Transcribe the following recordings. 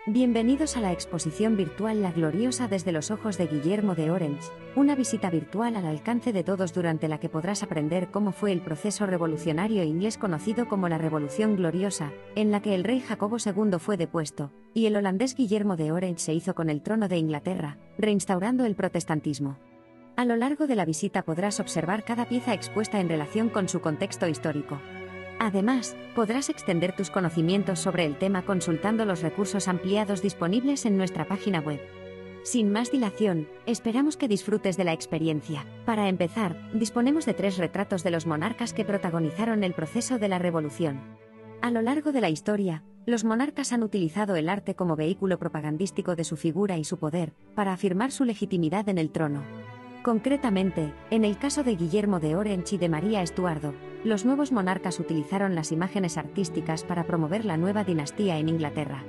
Bienvenidos a la exposición virtual La Gloriosa desde los ojos de Guillermo de Orange, una visita virtual al alcance de todos durante la que podrás aprender cómo fue el proceso revolucionario inglés conocido como la Revolución Gloriosa, en la que el rey Jacobo II fue depuesto, y el holandés Guillermo de Orange se hizo con el trono de Inglaterra, reinstaurando el protestantismo. A lo largo de la visita podrás observar cada pieza expuesta en relación con su contexto histórico. Además, podrás extender tus conocimientos sobre el tema consultando los recursos ampliados disponibles en nuestra página web. Sin más dilación, esperamos que disfrutes de la experiencia. Para empezar, disponemos de 3 retratos de los monarcas que protagonizaron el proceso de la revolución. A lo largo de la historia, los monarcas han utilizado el arte como vehículo propagandístico de su figura y su poder, para afirmar su legitimidad en el trono. Concretamente, en el caso de Guillermo de Orange y de María Estuardo, los nuevos monarcas utilizaron las imágenes artísticas para promover la nueva dinastía en Inglaterra.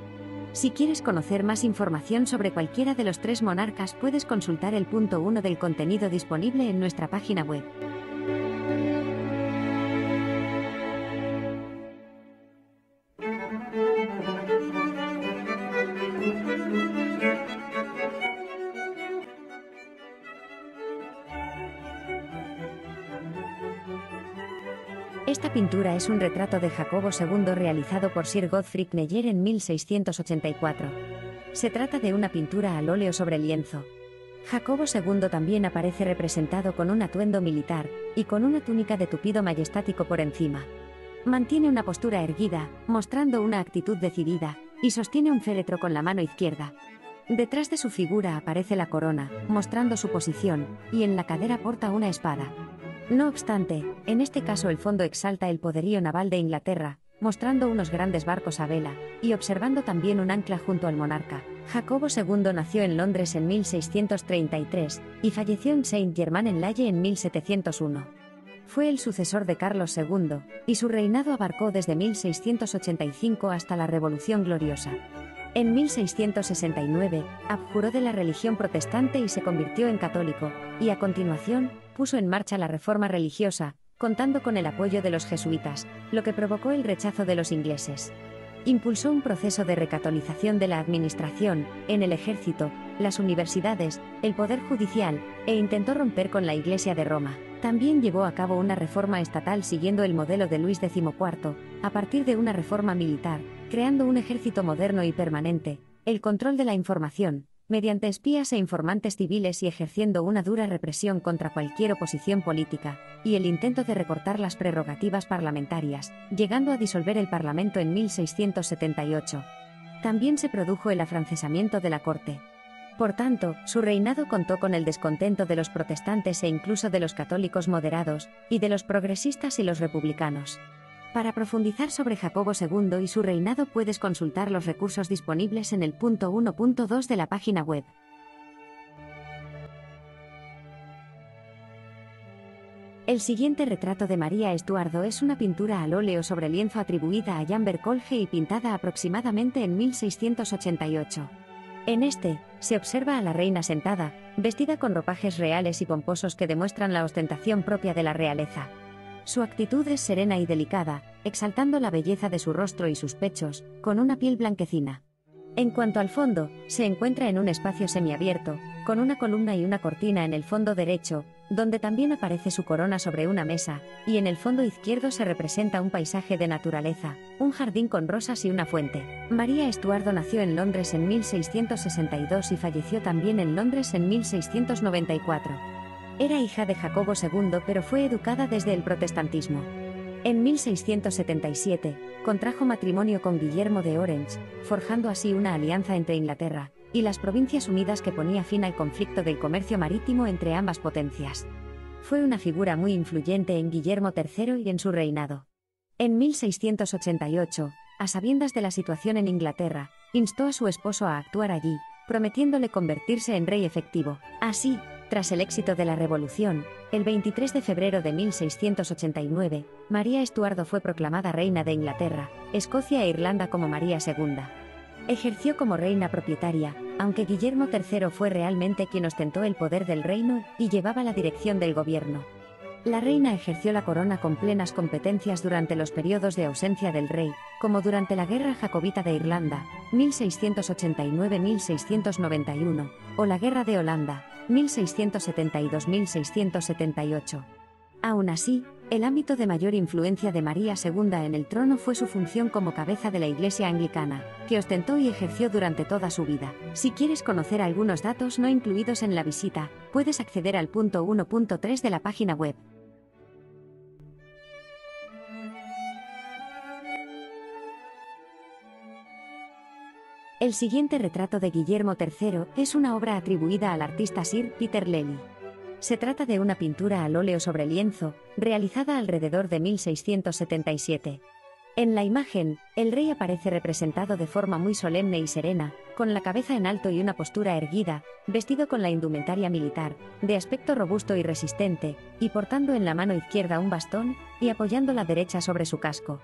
Si quieres conocer más información sobre cualquiera de los 3 monarcas, puedes consultar el punto 1 del contenido disponible en nuestra página web. Esta pintura es un retrato de Jacobo II realizado por Sir Godfrey Kneller en 1684. Se trata de una pintura al óleo sobre lienzo. Jacobo II también aparece representado con un atuendo militar, y con una túnica de tupido majestático por encima. Mantiene una postura erguida, mostrando una actitud decidida, y sostiene un féretro con la mano izquierda. Detrás de su figura aparece la corona, mostrando su posición, y en la cadera porta una espada. No obstante, en este caso el fondo exalta el poderío naval de Inglaterra, mostrando unos grandes barcos a vela, y observando también un ancla junto al monarca. Jacobo II nació en Londres en 1633, y falleció en Saint-Germain-en-Laye en 1701. Fue el sucesor de Carlos II, y su reinado abarcó desde 1685 hasta la Revolución Gloriosa. En 1669, abjuró de la religión protestante y se convirtió en católico, y a continuación, puso en marcha la reforma religiosa, contando con el apoyo de los jesuitas, lo que provocó el rechazo de los ingleses. Impulsó un proceso de recatolización de la administración, en el ejército, las universidades, el poder judicial, e intentó romper con la Iglesia de Roma. También llevó a cabo una reforma estatal siguiendo el modelo de Luis XIV, a partir de una reforma militar, creando un ejército moderno y permanente, el control de la información, mediante espías e informantes civiles y ejerciendo una dura represión contra cualquier oposición política, y el intento de recortar las prerrogativas parlamentarias, llegando a disolver el Parlamento en 1678. También se produjo el afrancesamiento de la corte. Por tanto, su reinado contó con el descontento de los protestantes e incluso de los católicos moderados, y de los progresistas y los republicanos. Para profundizar sobre Jacobo II y su reinado puedes consultar los recursos disponibles en el punto 1.2 de la página web. El siguiente retrato de María Estuardo es una pintura al óleo sobre lienzo atribuida a Jan Bercolge y pintada aproximadamente en 1688. En este, se observa a la reina sentada, vestida con ropajes reales y pomposos que demuestran la ostentación propia de la realeza. Su actitud es serena y delicada, exaltando la belleza de su rostro y sus pechos, con una piel blanquecina. En cuanto al fondo, se encuentra en un espacio semiabierto, con una columna y una cortina en el fondo derecho, donde también aparece su corona sobre una mesa, y en el fondo izquierdo se representa un paisaje de naturaleza, un jardín con rosas y una fuente. María Estuardo nació en Londres en 1662 y falleció también en Londres en 1694. Era hija de Jacobo II pero fue educada desde el protestantismo. En 1677, contrajo matrimonio con Guillermo de Orange, forjando así una alianza entre Inglaterra y las Provincias Unidas que ponía fin al conflicto del comercio marítimo entre ambas potencias. Fue una figura muy influyente en Guillermo III y en su reinado. En 1688, a sabiendas de la situación en Inglaterra, instó a su esposo a actuar allí, prometiéndole convertirse en rey efectivo. Así, tras el éxito de la Revolución, el 23 de febrero de 1689, María Estuardo fue proclamada reina de Inglaterra, Escocia e Irlanda como María II. Ejerció como reina propietaria, aunque Guillermo III fue realmente quien ostentó el poder del reino y llevaba la dirección del gobierno. La reina ejerció la corona con plenas competencias durante los periodos de ausencia del rey, como durante la Guerra Jacobita de Irlanda, 1689-1691, o la Guerra de Holanda, 1672-1678. Aún así, el ámbito de mayor influencia de María II en el trono fue su función como cabeza de la Iglesia anglicana, que ostentó y ejerció durante toda su vida. Si quieres conocer algunos datos no incluidos en la visita, puedes acceder al punto 1.3 de la página web. El siguiente retrato de Guillermo III es una obra atribuida al artista Sir Peter Lely. Se trata de una pintura al óleo sobre lienzo, realizada alrededor de 1677. En la imagen, el rey aparece representado de forma muy solemne y serena, con la cabeza en alto y una postura erguida, vestido con la indumentaria militar, de aspecto robusto y resistente, y portando en la mano izquierda un bastón, y apoyando la derecha sobre su casco.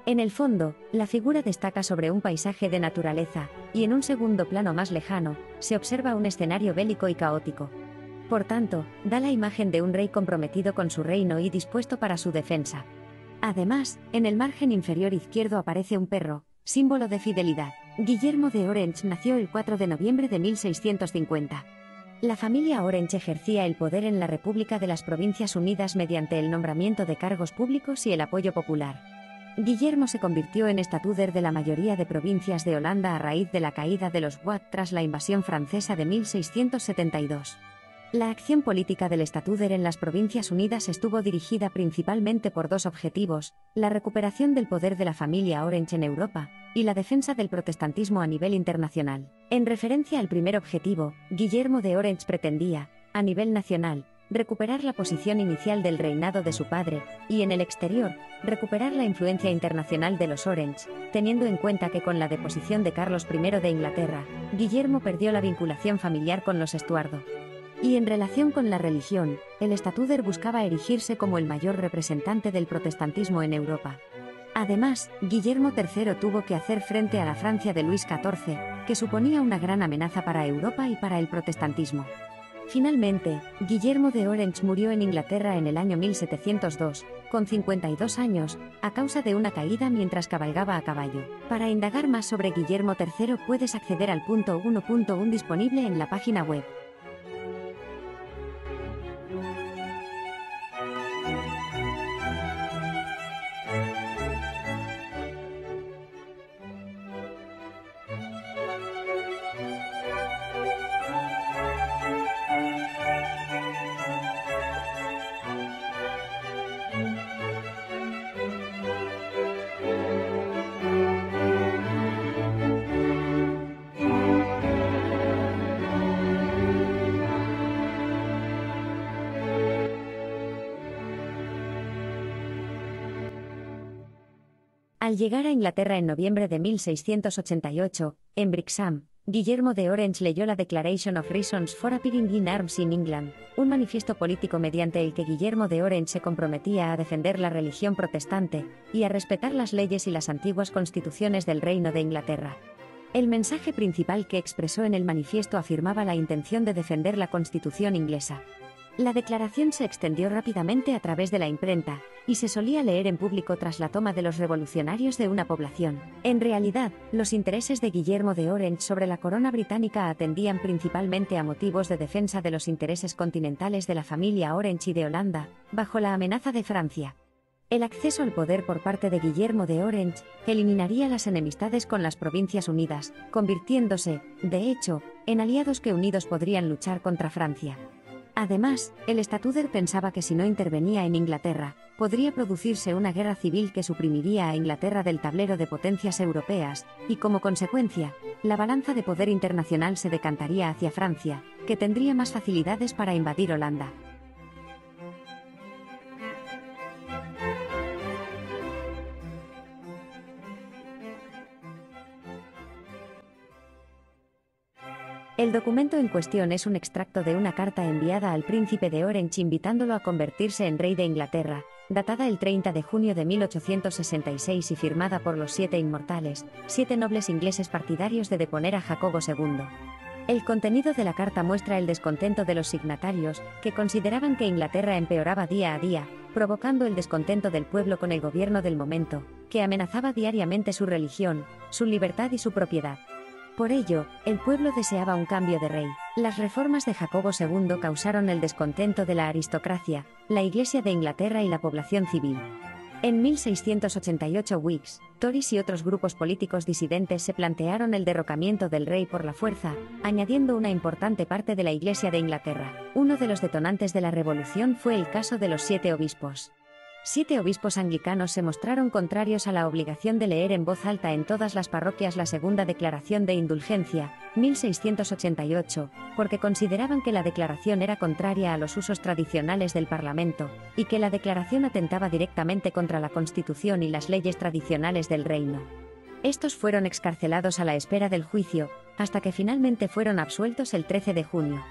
En el fondo, la figura destaca sobre un paisaje de naturaleza, y en un segundo plano más lejano, se observa un escenario bélico y caótico. Por tanto, da la imagen de un rey comprometido con su reino y dispuesto para su defensa. Además, en el margen inferior izquierdo aparece un perro, símbolo de fidelidad. Guillermo de Orange nació el 4 de noviembre de 1650. La familia Orange ejercía el poder en la República de las Provincias Unidas mediante el nombramiento de cargos públicos y el apoyo popular. Guillermo se convirtió en estatúder de la mayoría de provincias de Holanda a raíz de la caída de los Wat tras la invasión francesa de 1672. La acción política del estatúder en las Provincias Unidas estuvo dirigida principalmente por dos objetivos: la recuperación del poder de la familia Orange en Europa, y la defensa del protestantismo a nivel internacional. En referencia al primer objetivo, Guillermo de Orange pretendía, a nivel nacional, recuperar la posición inicial del reinado de su padre, y en el exterior, recuperar la influencia internacional de los Orange, teniendo en cuenta que con la deposición de Carlos I de Inglaterra, Guillermo perdió la vinculación familiar con los Estuardo. Y en relación con la religión, el estatúder buscaba erigirse como el mayor representante del protestantismo en Europa. Además, Guillermo III tuvo que hacer frente a la Francia de Luis XIV, que suponía una gran amenaza para Europa y para el protestantismo. Finalmente, Guillermo de Orange murió en Inglaterra en el año 1702, con 52 años, a causa de una caída mientras cabalgaba a caballo. Para indagar más sobre Guillermo III puedes acceder al punto 1.1 disponible en la página web. Al llegar a Inglaterra en noviembre de 1688, en Brixham, Guillermo de Orange leyó la Declaration of Reasons for Appearing in Arms in England, un manifiesto político mediante el que Guillermo de Orange se comprometía a defender la religión protestante y a respetar las leyes y las antiguas constituciones del Reino de Inglaterra. El mensaje principal que expresó en el manifiesto afirmaba la intención de defender la Constitución inglesa. La declaración se extendió rápidamente a través de la imprenta, y se solía leer en público tras la toma de los revolucionarios de una población. En realidad, los intereses de Guillermo de Orange sobre la corona británica atendían principalmente a motivos de defensa de los intereses continentales de la familia Orange y de Holanda, bajo la amenaza de Francia. El acceso al poder por parte de Guillermo de Orange eliminaría las enemistades con las Provincias Unidas, convirtiéndose, de hecho, en aliados que unidos podrían luchar contra Francia. Además, el estatúder pensaba que si no intervenía en Inglaterra, podría producirse una guerra civil que suprimiría a Inglaterra del tablero de potencias europeas, y como consecuencia, la balanza de poder internacional se decantaría hacia Francia, que tendría más facilidades para invadir Holanda. El documento en cuestión es un extracto de una carta enviada al príncipe de Orange invitándolo a convertirse en rey de Inglaterra, datada el 30 de junio de 1866 y firmada por los 7 inmortales, 7 nobles ingleses partidarios de deponer a Jacobo II. El contenido de la carta muestra el descontento de los signatarios, que consideraban que Inglaterra empeoraba día a día, provocando el descontento del pueblo con el gobierno del momento, que amenazaba diariamente su religión, su libertad y su propiedad. Por ello, el pueblo deseaba un cambio de rey. Las reformas de Jacobo II causaron el descontento de la aristocracia, la Iglesia de Inglaterra y la población civil. En 1688 Whigs, Tories y otros grupos políticos disidentes se plantearon el derrocamiento del rey por la fuerza, añadiendo una importante parte de la Iglesia de Inglaterra. Uno de los detonantes de la revolución fue el caso de los 7 obispos. 7 obispos anglicanos se mostraron contrarios a la obligación de leer en voz alta en todas las parroquias la Segunda Declaración de Indulgencia, 1688, porque consideraban que la declaración era contraria a los usos tradicionales del Parlamento, y que la declaración atentaba directamente contra la Constitución y las leyes tradicionales del reino. Estos fueron excarcelados a la espera del juicio, hasta que finalmente fueron absueltos el 13 de junio.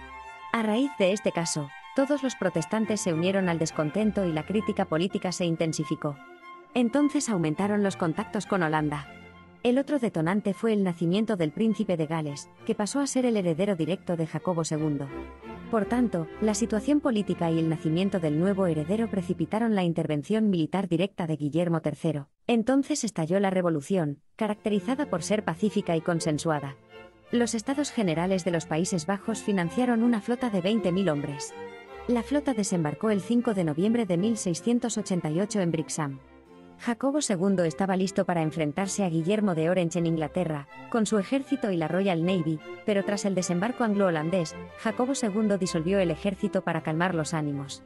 A raíz de este caso, todos los protestantes se unieron al descontento y la crítica política se intensificó. Entonces aumentaron los contactos con Holanda. El otro detonante fue el nacimiento del príncipe de Gales, que pasó a ser el heredero directo de Jacobo II. Por tanto, la situación política y el nacimiento del nuevo heredero precipitaron la intervención militar directa de Guillermo III. Entonces estalló la revolución, caracterizada por ser pacífica y consensuada. Los Estados Generales de los Países Bajos financiaron una flota de 20.000 hombres. La flota desembarcó el 5 de noviembre de 1688 en Brixham. Jacobo II estaba listo para enfrentarse a Guillermo de Orange en Inglaterra, con su ejército y la Royal Navy, pero tras el desembarco anglo-holandés, Jacobo II disolvió el ejército para calmar los ánimos.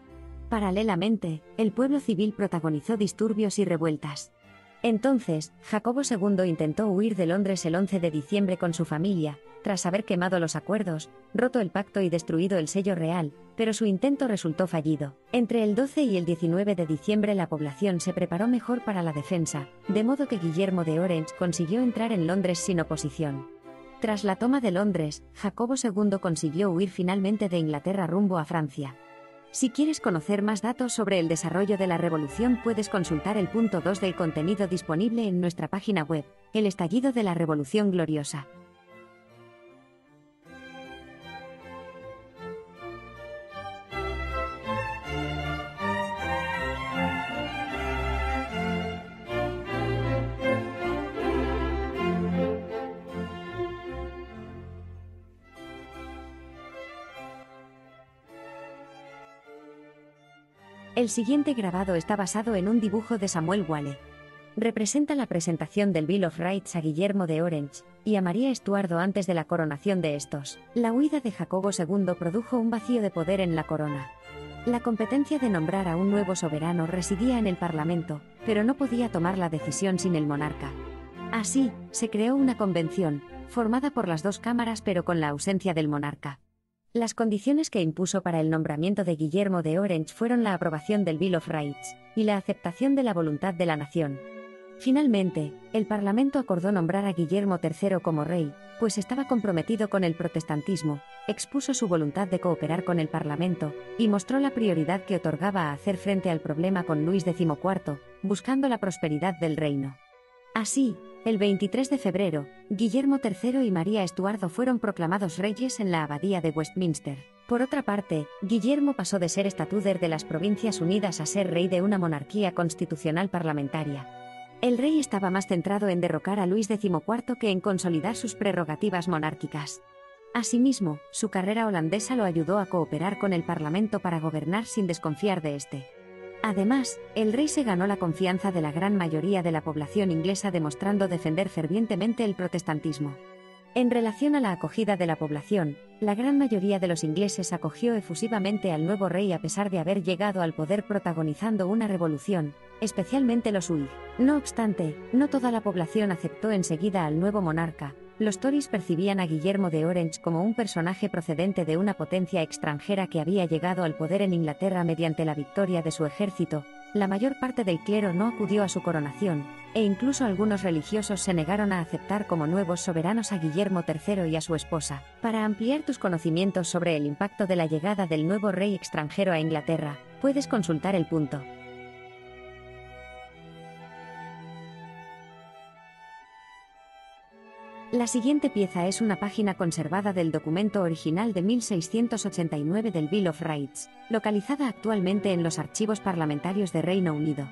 Paralelamente, el pueblo civil protagonizó disturbios y revueltas. Entonces, Jacobo II intentó huir de Londres el 11 de diciembre con su familia, tras haber quemado los acuerdos, roto el pacto y destruido el sello real, pero su intento resultó fallido. Entre el 12 y el 19 de diciembre la población se preparó mejor para la defensa, de modo que Guillermo de Orange consiguió entrar en Londres sin oposición. Tras la toma de Londres, Jacobo II consiguió huir finalmente de Inglaterra rumbo a Francia. Si quieres conocer más datos sobre el desarrollo de la revolución, puedes consultar el punto 2 del contenido disponible en nuestra página web, El estallido de la Revolución Gloriosa. El siguiente grabado está basado en un dibujo de Samuel Wale. Representa la presentación del Bill of Rights a Guillermo de Orange y a María Estuardo antes de la coronación de estos. La huida de Jacobo II produjo un vacío de poder en la corona. La competencia de nombrar a un nuevo soberano residía en el Parlamento, pero no podía tomar la decisión sin el monarca. Así, se creó una convención, formada por las dos cámaras pero con la ausencia del monarca. Las condiciones que impuso para el nombramiento de Guillermo de Orange fueron la aprobación del Bill of Rights y la aceptación de la voluntad de la nación. Finalmente, el Parlamento acordó nombrar a Guillermo III como rey, pues estaba comprometido con el protestantismo, expuso su voluntad de cooperar con el Parlamento y mostró la prioridad que otorgaba a hacer frente al problema con Luis XIV, buscando la prosperidad del reino. Así, el 23 de febrero, Guillermo III y María Estuardo fueron proclamados reyes en la abadía de Westminster. Por otra parte, Guillermo pasó de ser estatúder de las Provincias Unidas a ser rey de una monarquía constitucional parlamentaria. El rey estaba más centrado en derrocar a Luis XIV que en consolidar sus prerrogativas monárquicas. Asimismo, su carrera holandesa lo ayudó a cooperar con el Parlamento para gobernar sin desconfiar de este. Además, el rey se ganó la confianza de la gran mayoría de la población inglesa demostrando defender fervientemente el protestantismo. En relación a la acogida de la población, la gran mayoría de los ingleses acogió efusivamente al nuevo rey a pesar de haber llegado al poder protagonizando una revolución, especialmente los Whig. No obstante, no toda la población aceptó enseguida al nuevo monarca. Los Tories percibían a Guillermo de Orange como un personaje procedente de una potencia extranjera que había llegado al poder en Inglaterra mediante la victoria de su ejército. La mayor parte del clero no acudió a su coronación, e incluso algunos religiosos se negaron a aceptar como nuevos soberanos a Guillermo III y a su esposa. Para ampliar tus conocimientos sobre el impacto de la llegada del nuevo rey extranjero a Inglaterra, puedes consultar el punto. La siguiente pieza es una página conservada del documento original de 1689 del Bill of Rights, localizada actualmente en los archivos parlamentarios de Reino Unido.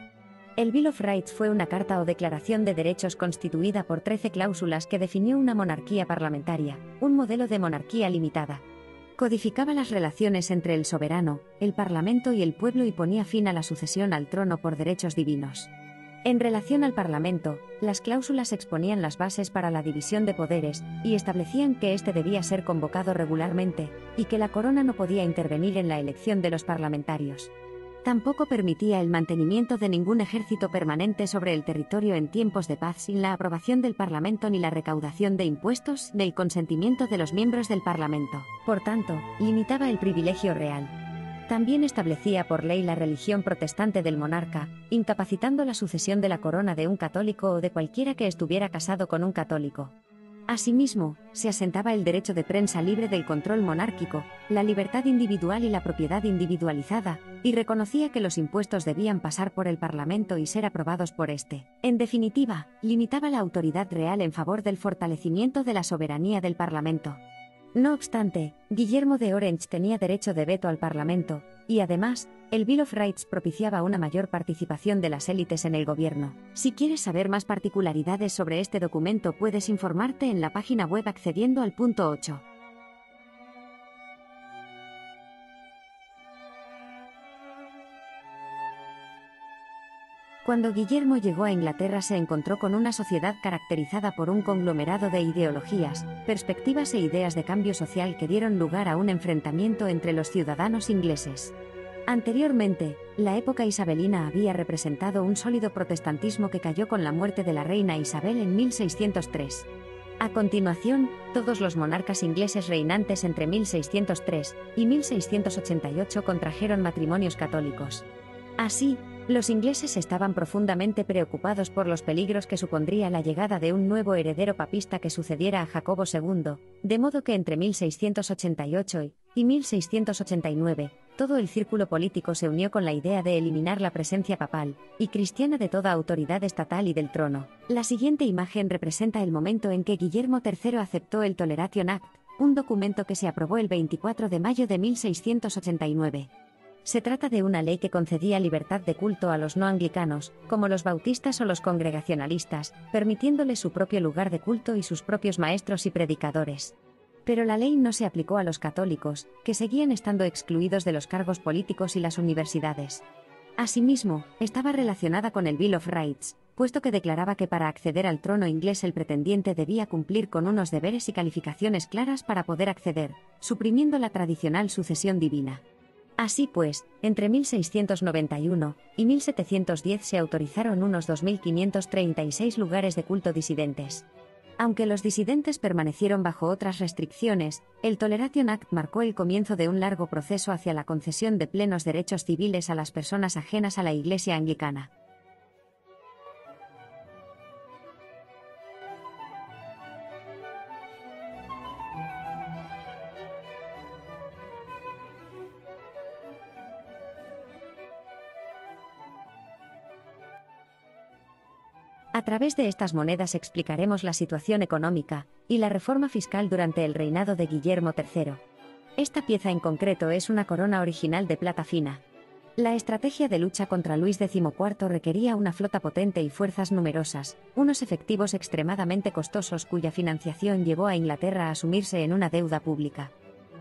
El Bill of Rights fue una carta o declaración de derechos constituida por 13 cláusulas que definió una monarquía parlamentaria, un modelo de monarquía limitada. Codificaba las relaciones entre el soberano, el parlamento y el pueblo y ponía fin a la sucesión al trono por derechos divinos. En relación al Parlamento, las cláusulas exponían las bases para la división de poderes y establecían que éste debía ser convocado regularmente y que la corona no podía intervenir en la elección de los parlamentarios. Tampoco permitía el mantenimiento de ningún ejército permanente sobre el territorio en tiempos de paz sin la aprobación del Parlamento ni la recaudación de impuestos ni el consentimiento de los miembros del Parlamento. Por tanto, limitaba el privilegio real. También establecía por ley la religión protestante del monarca, incapacitando la sucesión de la corona de un católico o de cualquiera que estuviera casado con un católico. Asimismo, se asentaba el derecho de prensa libre del control monárquico, la libertad individual y la propiedad individualizada, y reconocía que los impuestos debían pasar por el Parlamento y ser aprobados por éste. En definitiva, limitaba la autoridad real en favor del fortalecimiento de la soberanía del Parlamento. No obstante, Guillermo de Orange tenía derecho de veto al Parlamento, y además, el Bill of Rights propiciaba una mayor participación de las élites en el gobierno. Si quieres saber más particularidades sobre este documento, puedes informarte en la página web accediendo al punto 8. Cuando Guillermo llegó a Inglaterra se encontró con una sociedad caracterizada por un conglomerado de ideologías, perspectivas e ideas de cambio social que dieron lugar a un enfrentamiento entre los ciudadanos ingleses. Anteriormente, la época isabelina había representado un sólido protestantismo que cayó con la muerte de la reina Isabel en 1603. A continuación, todos los monarcas ingleses reinantes entre 1603 y 1688 contrajeron matrimonios católicos. Así, los ingleses estaban profundamente preocupados por los peligros que supondría la llegada de un nuevo heredero papista que sucediera a Jacobo II, de modo que entre 1688 y 1689, todo el círculo político se unió con la idea de eliminar la presencia papal y cristiana de toda autoridad estatal y del trono. La siguiente imagen representa el momento en que Guillermo III aceptó el Toleration Act, un documento que se aprobó el 24 de mayo de 1689. Se trata de una ley que concedía libertad de culto a los no anglicanos, como los bautistas o los congregacionalistas, permitiéndoles su propio lugar de culto y sus propios maestros y predicadores. Pero la ley no se aplicó a los católicos, que seguían estando excluidos de los cargos políticos y las universidades. Asimismo, estaba relacionada con el Bill of Rights, puesto que declaraba que para acceder al trono inglés el pretendiente debía cumplir con unos deberes y calificaciones claras para poder acceder, suprimiendo la tradicional sucesión divina. Así pues, entre 1691 y 1710 se autorizaron unos 2.536 lugares de culto disidentes. Aunque los disidentes permanecieron bajo otras restricciones, el Toleration Act marcó el comienzo de un largo proceso hacia la concesión de plenos derechos civiles a las personas ajenas a la Iglesia anglicana. A través de estas monedas explicaremos la situación económica y la reforma fiscal durante el reinado de Guillermo III. Esta pieza en concreto es una corona original de plata fina. La estrategia de lucha contra Luis XIV requería una flota potente y fuerzas numerosas, unos efectivos extremadamente costosos cuya financiación llevó a Inglaterra a sumirse en una deuda pública.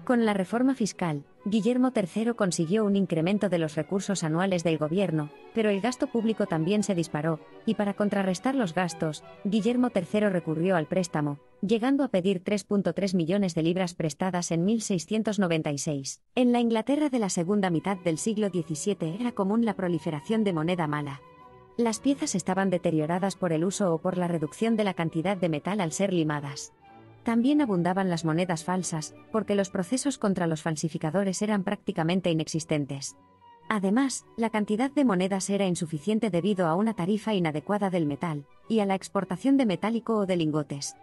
Con la reforma fiscal, Guillermo III consiguió un incremento de los recursos anuales del gobierno, pero el gasto público también se disparó, y para contrarrestar los gastos, Guillermo III recurrió al préstamo, llegando a pedir 3,3 millones de libras prestadas en 1696. En la Inglaterra de la segunda mitad del siglo XVII era común la proliferación de moneda mala. Las piezas estaban deterioradas por el uso o por la reducción de la cantidad de metal al ser limadas. También abundaban las monedas falsas, porque los procesos contra los falsificadores eran prácticamente inexistentes. Además, la cantidad de monedas era insuficiente debido a una tarifa inadecuada del metal, y a la exportación de metálico o de lingotes.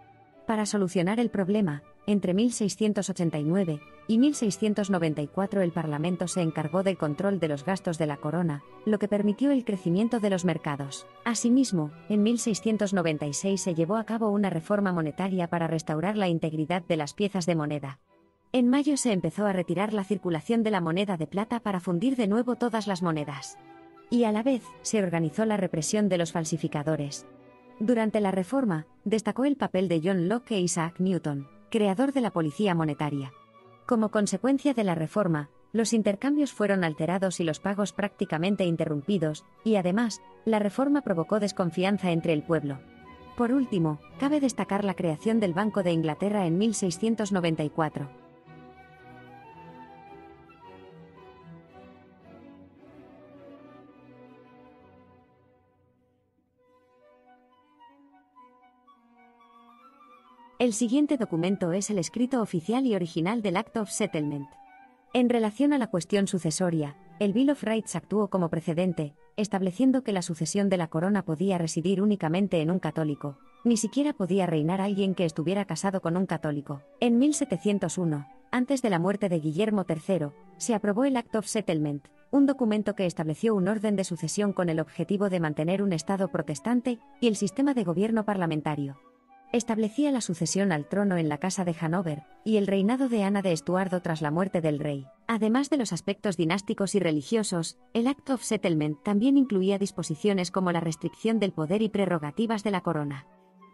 Para solucionar el problema, entre 1689 y 1694 el Parlamento se encargó del control de los gastos de la corona, lo que permitió el crecimiento de los mercados. Asimismo, en 1696 se llevó a cabo una reforma monetaria para restaurar la integridad de las piezas de moneda. En mayo se empezó a retirar la circulación de la moneda de plata para fundir de nuevo todas las monedas. Y a la vez, se organizó la represión de los falsificadores. Durante la reforma, destacó el papel de John Locke e Isaac Newton, creador de la policía monetaria. Como consecuencia de la reforma, los intercambios fueron alterados y los pagos prácticamente interrumpidos, y además, la reforma provocó desconfianza entre el pueblo. Por último, cabe destacar la creación del Banco de Inglaterra en 1694. El siguiente documento es el escrito oficial y original del Act of Settlement. En relación a la cuestión sucesoria, el Bill of Rights actuó como precedente, estableciendo que la sucesión de la corona podía residir únicamente en un católico, ni siquiera podía reinar alguien que estuviera casado con un católico. En 1701, antes de la muerte de Guillermo III, se aprobó el Act of Settlement, un documento que estableció un orden de sucesión con el objetivo de mantener un Estado protestante y el sistema de gobierno parlamentario. Establecía la sucesión al trono en la Casa de Hanover, y el reinado de Ana de Estuardo tras la muerte del rey. Además de los aspectos dinásticos y religiosos, el Act of Settlement también incluía disposiciones como la restricción del poder y prerrogativas de la corona.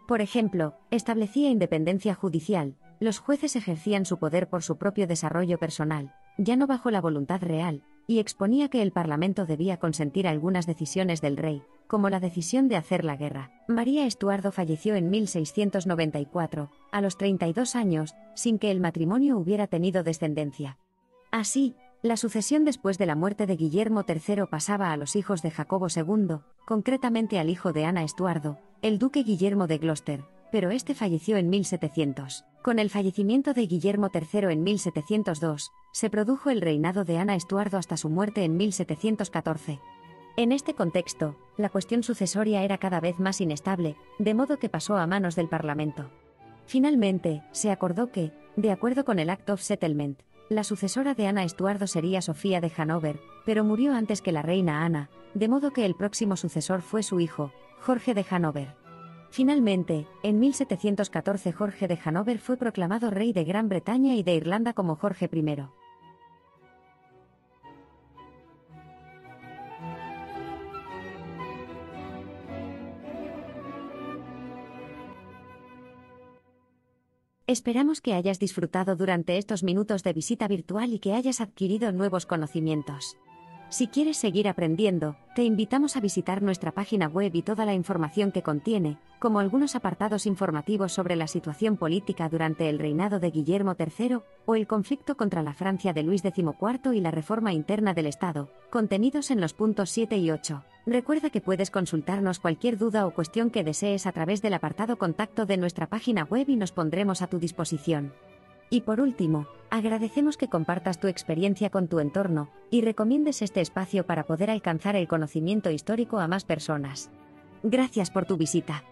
Por ejemplo, establecía independencia judicial, los jueces ejercían su poder por su propio desarrollo personal, ya no bajo la voluntad real, y exponía que el Parlamento debía consentir algunas decisiones del rey, como la decisión de hacer la guerra. María Estuardo falleció en 1694, a los 32 años, sin que el matrimonio hubiera tenido descendencia. Así, la sucesión después de la muerte de Guillermo III pasaba a los hijos de Jacobo II, concretamente al hijo de Ana Estuardo, el duque Guillermo de Gloucester, pero este falleció en 1700. Con el fallecimiento de Guillermo III en 1702, se produjo el reinado de Ana Estuardo hasta su muerte en 1714. En este contexto, la cuestión sucesoria era cada vez más inestable, de modo que pasó a manos del Parlamento. Finalmente, se acordó que, de acuerdo con el Act of Settlement, la sucesora de Ana Estuardo sería Sofía de Hanover, pero murió antes que la reina Ana, de modo que el próximo sucesor fue su hijo, Jorge de Hanover. Finalmente, en 1714 Jorge de Hanover fue proclamado rey de Gran Bretaña y de Irlanda como Jorge I. Esperamos que hayas disfrutado durante estos minutos de visita virtual y que hayas adquirido nuevos conocimientos. Si quieres seguir aprendiendo, te invitamos a visitar nuestra página web y toda la información que contiene, como algunos apartados informativos sobre la situación política durante el reinado de Guillermo III, o el conflicto contra la Francia de Luis XIV y la reforma interna del Estado, contenidos en los puntos 7 y 8. Recuerda que puedes consultarnos cualquier duda o cuestión que desees a través del apartado contacto de nuestra página web y nos pondremos a tu disposición. Y por último, agradecemos que compartas tu experiencia con tu entorno y recomiendes este espacio para poder alcanzar el conocimiento histórico a más personas. Gracias por tu visita.